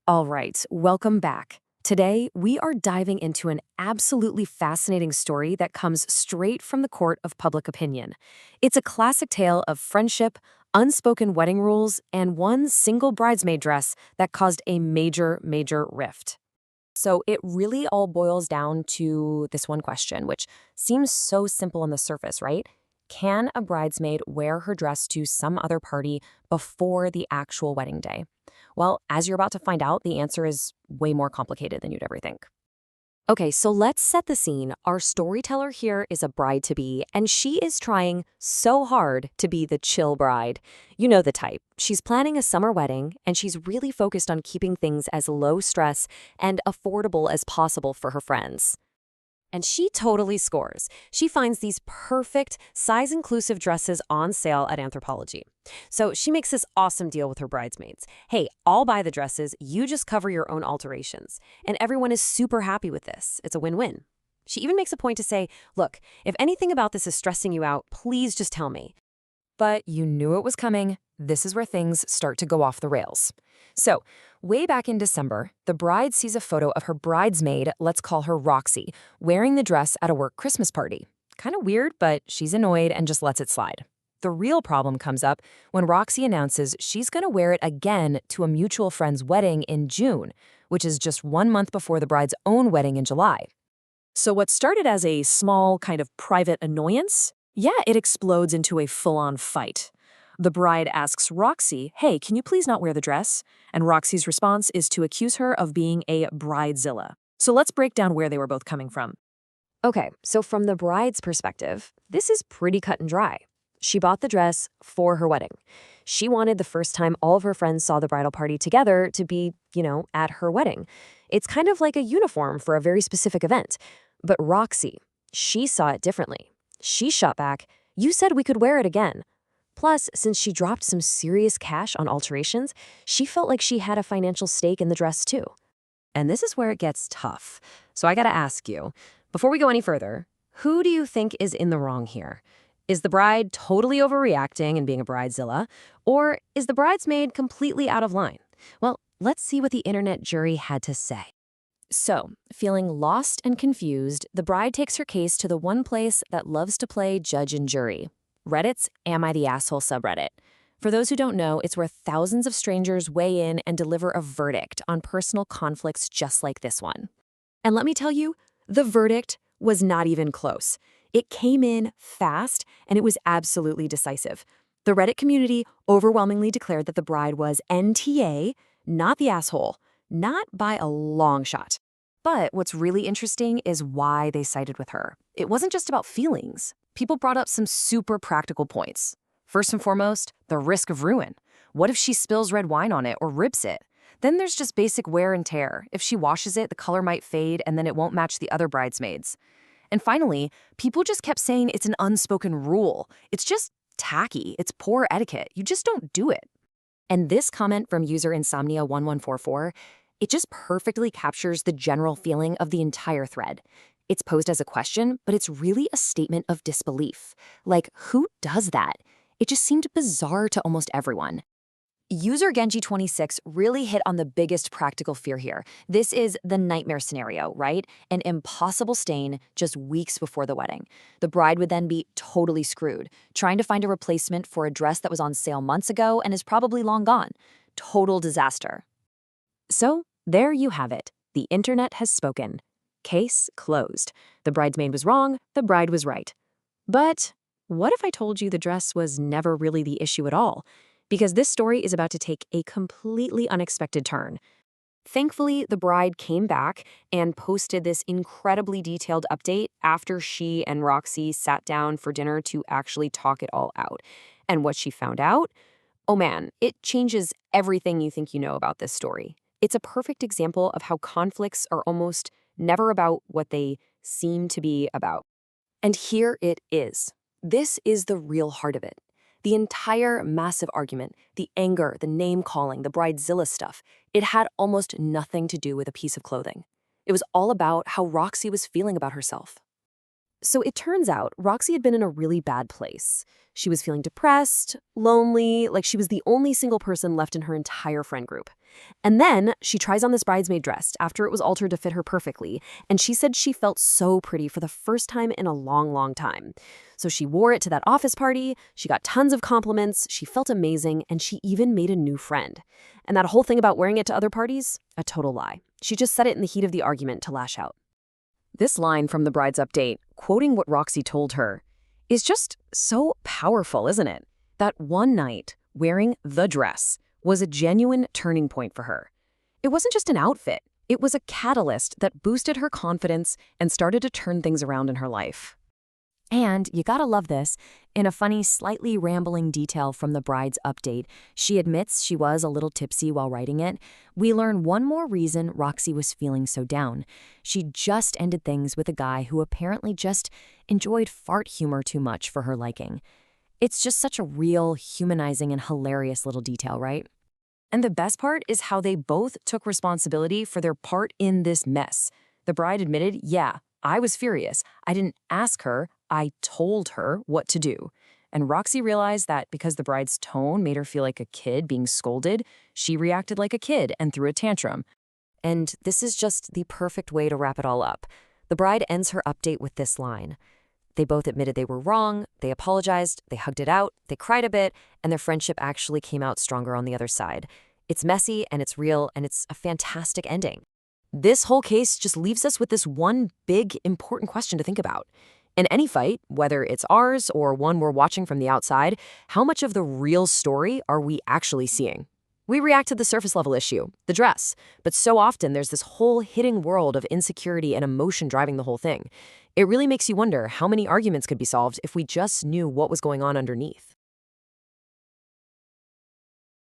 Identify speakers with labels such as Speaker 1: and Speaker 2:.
Speaker 1: All right, welcome back. Today, we are diving into an absolutely fascinating story that comes straight from the court of public opinion. It's a classic tale of friendship, unspoken wedding rules, and one single bridesmaid dress that caused a major rift. So it really all boils down to this one question, which seems so simple on the surface, right? Can a bridesmaid wear her dress to some other party before the actual wedding day? Well, as you're about to find out, the answer is way more complicated than you'd ever think. Okay, so let's set the scene. Our storyteller here is a bride-to-be, and she is trying so hard to be the chill bride. You know the type. She's planning a summer wedding, and she's really focused on keeping things as low stress and affordable as possible for her friends. And she totally scores. She finds these perfect, size-inclusive dresses on sale at Anthropologie. So she makes this awesome deal with her bridesmaids. Hey, I'll buy the dresses, you just cover your own alterations. And everyone is super happy with this. It's a win-win. She even makes a point to say, look, if anything about this is stressing you out, please just tell me. But you knew it was coming. This is where things start to go off the rails. So, way back in December, the bride sees a photo of her bridesmaid, let's call her Roxy, wearing the dress at a work Christmas party. Kind of weird, but she's annoyed and just lets it slide. The real problem comes up when Roxy announces she's going to wear it again to a mutual friend's wedding in June, which is just 1 month before the bride's own wedding in July. So what started as a small kind of private annoyance, it explodes into a full-on fight. The bride asks Roxy, hey, can you please not wear the dress? And Roxy's response is to accuse her of being a bridezilla. So let's break down where they were both coming from. Okay, so from the bride's perspective, this is pretty cut and dry. She bought the dress for her wedding. She wanted the first time all of her friends saw the bridal party together to be, at her wedding. It's kind of like a uniform for a very specific event. But Roxy, she saw it differently. She shot back, you said we could wear it again. Plus, since she dropped some serious cash on alterations, she felt like she had a financial stake in the dress too. And this is where it gets tough. So I gotta ask you, before we go any further, who do you think is in the wrong here? Is the bride totally overreacting and being a bridezilla? Or is the bridesmaid completely out of line? Well, let's see what the internet jury had to say. So, feeling lost and confused, the bride takes her case to the one place that loves to play judge and jury. Reddit's Am I the Asshole subreddit. For those who don't know, it's where thousands of strangers weigh in and deliver a verdict on personal conflicts just like this one. And let me tell you, the verdict was not even close. It came in fast, and it was absolutely decisive. The Reddit community overwhelmingly declared that the bride was NTA, not the asshole, not by a long shot. But what's really interesting is why they sided with her. It wasn't just about feelings. People brought up some super practical points. First and foremost, the risk of ruin. What if she spills red wine on it or rips it? Then there's just basic wear and tear. If she washes it, the color might fade and then it won't match the other bridesmaids. And finally, people just kept saying it's an unspoken rule. It's just tacky. It's poor etiquette. You just don't do it. And this comment from user Insomnia1144, it just perfectly captures the general feeling of the entire thread. It's posed as a question, but it's really a statement of disbelief. Like, who does that? It just seemed bizarre to almost everyone. User Genji26 really hit on the biggest practical fear here. This is the nightmare scenario, right? An impossible stain just weeks before the wedding. The bride would then be totally screwed, trying to find a replacement for a dress that was on sale months ago and is probably long gone. Total disaster. So, there you have it. The internet has spoken. Case closed. The bridesmaid was wrong, the bride was right. But what if I told you the dress was never really the issue at all? Because this story is about to take a completely unexpected turn. Thankfully, the bride came back and posted this incredibly detailed update after she and Roxy sat down for dinner to actually talk it all out. And what she found out? Oh man, it changes everything you think you know about this story. It's a perfect example of how conflicts are almost never about what they seem to be about. And here it is. This is the real heart of it. The entire massive argument, the anger, the name-calling, the bridezilla stuff, it had almost nothing to do with a piece of clothing. It was all about how Roxy was feeling about herself. So it turns out Roxy had been in a really bad place. She was feeling depressed, lonely, like she was the only single person left in her entire friend group. And then she tries on this bridesmaid dress after it was altered to fit her perfectly, and she said she felt so pretty for the first time in a long, long time. So she wore it to that office party, she got tons of compliments, she felt amazing, and she even made a new friend. And that whole thing about wearing it to other parties? A total lie. She just said it in the heat of the argument to lash out. This line from the bride's update, quoting what Roxy told her, is just so powerful, isn't it? That one night, wearing the dress, was a genuine turning point for her. It wasn't just an outfit. It was a catalyst that boosted her confidence and started to turn things around in her life. And you gotta love this. In a funny, slightly rambling detail from the bride's update, she admits she was a little tipsy while writing it. We learn one more reason Roxy was feeling so down. She just ended things with a guy who apparently just enjoyed fart humor too much for her liking. It's just such a real, humanizing, and hilarious little detail, right? And the best part is how they both took responsibility for their part in this mess. The bride admitted, yeah, I was furious. I didn't ask her, I told her what to do. And Roxy realized that because the bride's tone made her feel like a kid being scolded, she reacted like a kid and threw a tantrum. And this is just the perfect way to wrap it all up. The bride ends her update with this line. They both admitted they were wrong, they apologized, they hugged it out, they cried a bit, and their friendship actually came out stronger on the other side. It's messy and it's real and it's a fantastic ending. This whole case just leaves us with this one big, important question to think about. In any fight, whether it's ours or one we're watching from the outside, how much of the real story are we actually seeing? We react to the surface level issue, the dress, but so often there's this whole hidden world of insecurity and emotion driving the whole thing. It really makes you wonder how many arguments could be solved if we just knew what was going on underneath.